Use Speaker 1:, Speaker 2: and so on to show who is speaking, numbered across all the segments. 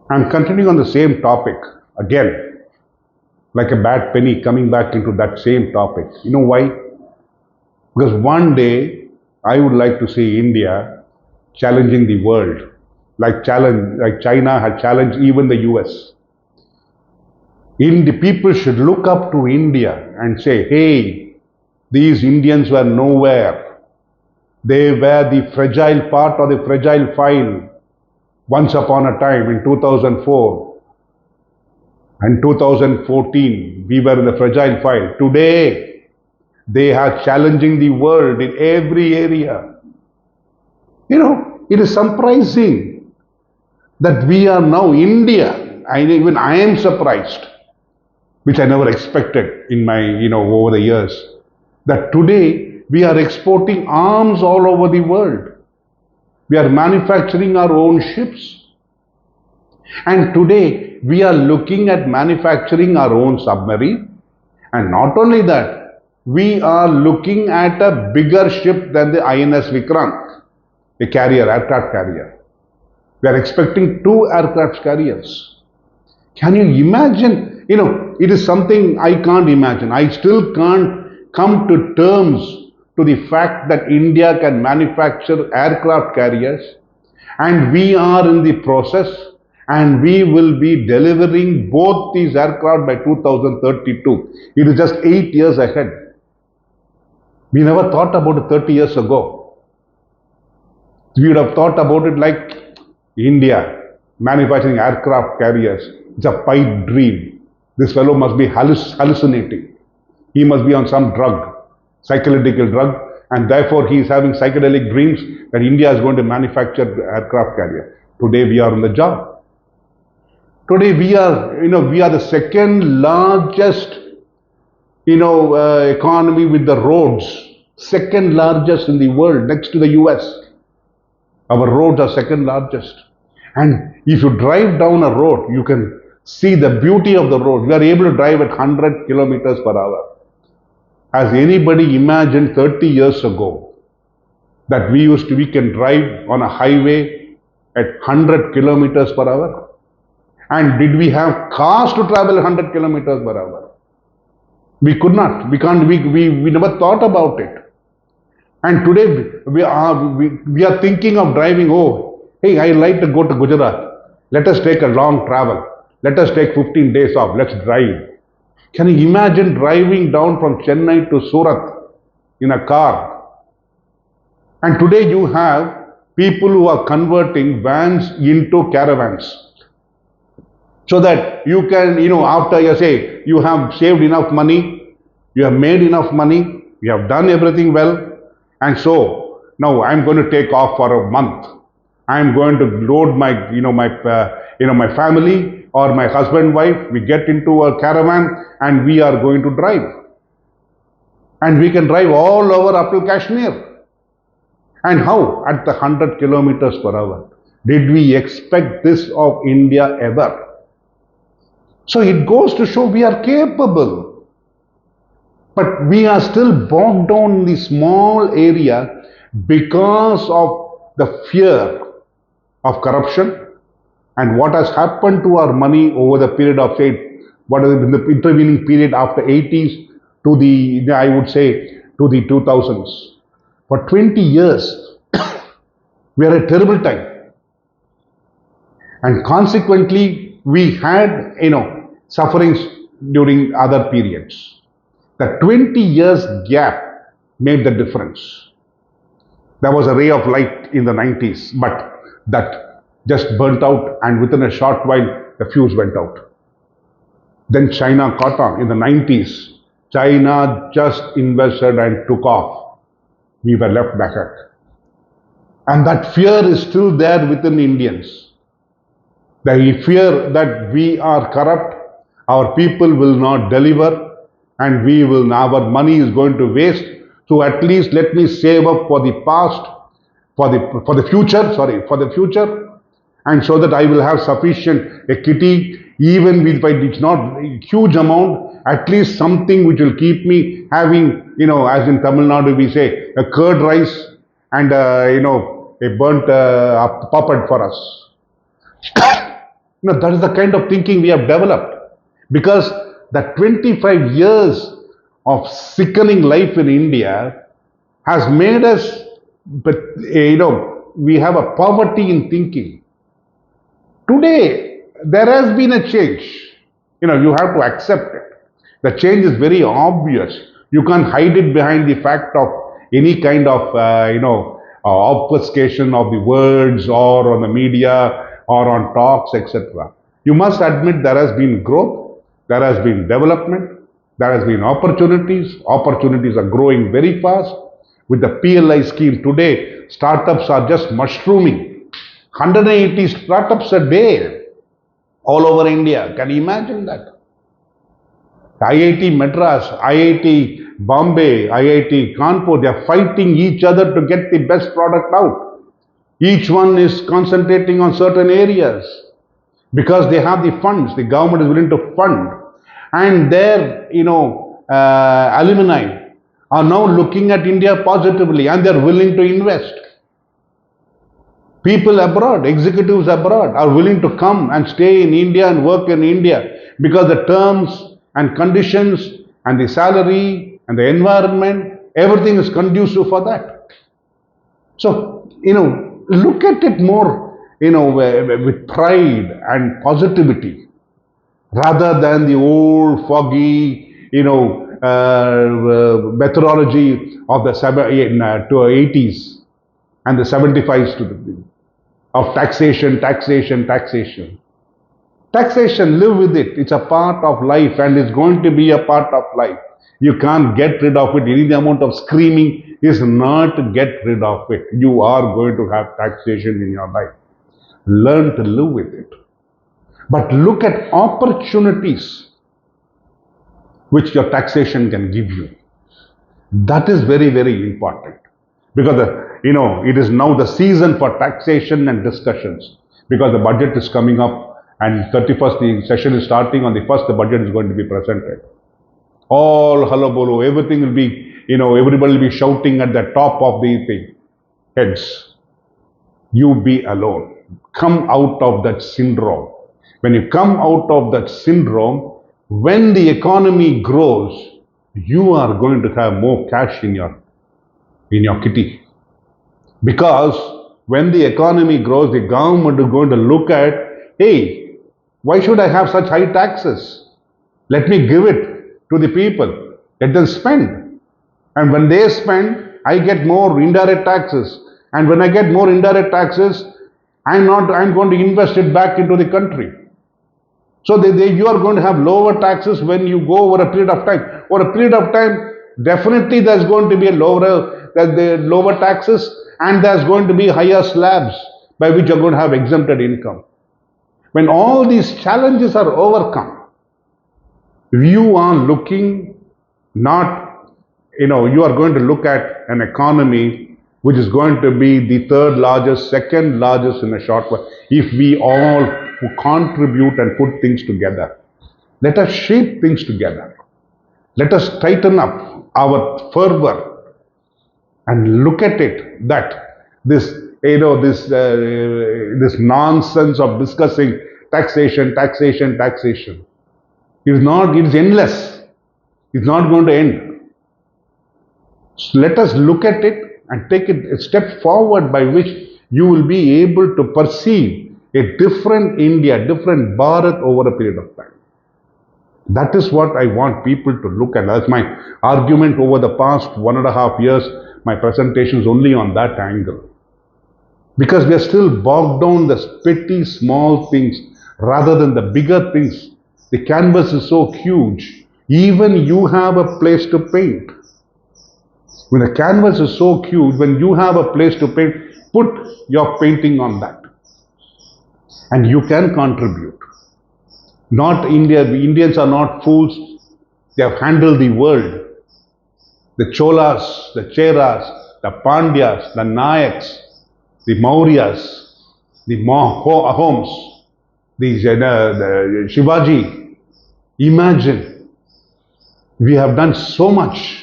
Speaker 1: I'm continuing on the same topic again, like a bad penny coming back into that same topic. You know why? Because one day I would like to see India challenging the world, like China had challenged even the US. In the people should look up to India and say, hey, these Indians were nowhere. They were the fragile part or the fragile file once upon a time in 2004 and 2014. We were in the fragile file. Today, they are challenging the world in every area. It is surprising that we are now India. Even I am surprised, which I never expected in my, over the years, that today we are exporting arms all over the world. We are manufacturing our own ships. And today we are looking at manufacturing our own submarine. And not only that, we are looking at a bigger ship than the INS Vikrant, a carrier, aircraft carrier. We are expecting 2 aircraft carriers. Can you imagine? It is something I can't imagine. I still can't come to terms to the fact that India can manufacture aircraft carriers, and we are in the process, and we will be delivering both these aircraft by 2032. It is just 8 years ahead. We never thought about it 30 years ago. We would have thought about it like India manufacturing aircraft carriers. It's a pipe dream. This fellow must be hallucinating. He must be on some drug, psychological drug, and therefore he is having psychedelic dreams that India is going to manufacture the aircraft carrier. Today we are on the job. Today we are the second largest, economy with the roads. Second largest in the world, next to the US. Our roads are second largest. And if you drive down a road, you can see the beauty of the road. We are able to drive at 100 kilometers per hour. Has anybody imagined 30 years ago that we can drive on a highway at 100 kilometers per hour? And did we have cars to travel 100 kilometers per hour? We could not. We can't. We never thought about it. And today we are thinking of driving. Oh, hey, I like to go to Gujarat. Let us take a long travel. Let us take 15 days off. Let's drive. Can you imagine driving down from Chennai to Surat in a car? And today you have people who are converting vans into caravans. So that you can, after you say you have saved enough money, you have made enough money, you have done everything well, and so now I'm going to take off for a month. I'm going to load my, my family or my husband, wife. We get into a caravan and we are going to drive. And we can drive all over up to Kashmir. And how? At the 100 kilometers per hour. Did we expect this of India ever? So it goes to show we are capable. But we are still bogged down in the small area because of the fear of corruption and what has happened to our money over the period of, say, what is in the intervening period after 80s to the, I would say, to the 2000s. For 20 years, we are at a terrible time. And consequently, we had, sufferings during other periods. The 20 years gap made the difference. There was a ray of light in the 90s, but that just burnt out, and within a short while, the fuse went out. Then China caught on in the 90s. China just invested and took off. We were left back. And that fear is still there within Indians. The fear that we are corrupt, our people will not deliver, and our money is going to waste. So at least let me save up for the past, for the future, and so that I will have sufficient a kitty, even if it's not a huge amount, at least something which will keep me having, as in Tamil Nadu we say, a curd rice and a burnt puppet for us. That is the kind of thinking we have developed. Because the 25 years of sickening life in India has made us, but we have a poverty in thinking. Today, there has been a change. You have to accept it. The change is very obvious. You can't hide it behind the fact of any kind of, obfuscation of the words or on the media or on talks, etc. You must admit there has been growth, there has been development, there has been opportunities. Opportunities are growing very fast. With the PLI scheme today, startups are just mushrooming. 180 startups a day all over India. Can you imagine that? IIT Madras, IIT Bombay, IIT Kanpur, they are fighting each other to get the best product out. Each one is concentrating on certain areas because they have the funds. The government is willing to fund, and their alumni are now looking at India positively, and they are willing to invest. People abroad, executives abroad are willing to come and stay in India and work in India because the terms and conditions and the salary and the environment, everything is conducive for that. So, look at it more, with pride and positivity rather than the old foggy, methodology of the 80s and the 75s of taxation. Taxation, live with it. It's a part of life and it's going to be a part of life. You can't get rid of it. Any amount of screaming is not to get rid of it. You are going to have taxation in your life. Learn to live with it. But look at opportunities which your taxation can give you. That is very, very important. Because, it is now the season for taxation and discussions. Because the budget is coming up and 31st, the session is starting. On the 1st, the budget is going to be presented. All hullabaloo, everything will be, everybody will be shouting at the top of the thing. Heads, you be alone. Come out of that syndrome. When you come out of that syndrome, when the economy grows, you are going to have more cash in your kitty. Because when the economy grows, the government is going to look at, hey, why should I have such high taxes? Let me give it to the people. Let them spend. And when they spend, I get more indirect taxes. And when I get more indirect taxes, I'm going to invest it back into the country. So you are going to have lower taxes when you go over a period of time. Over a period of time, definitely there's going to be lower taxes, and there's going to be higher slabs by which you're going to have exempted income. When all these challenges are overcome, you are looking you are going to look at an economy which is going to be the third largest, second largest in a short while, if we all contribute and put things together. Let us shape things together. Let us tighten up our fervor and look at it that this nonsense of discussing taxation is endless. It's not going to end. So let us look at it and take it a step forward by which you will be able to perceive a different India, different Bharat over a period of time. That is what I want people to look at. That's my argument over the past 1.5 years. My presentation is only on that angle. Because we are still bogged down the petty small things rather than the bigger things. The canvas is so huge. Even you have a place to paint. When the canvas is so huge, when you have a place to paint, put your painting on that. And you can contribute. Not India. The Indians are not fools. They have handled the world. The Cholas, the Cheras, the Pandyas, the Nayaks, the Mauryas, the Ahoms, the Shivaji. Imagine, we have done so much.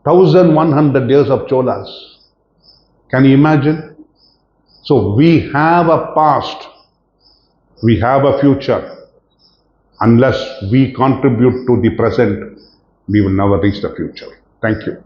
Speaker 1: 1100 years of Cholas. Can you imagine? So we have a past We have a future. Unless we contribute to the present, we will never reach the future. Thank you.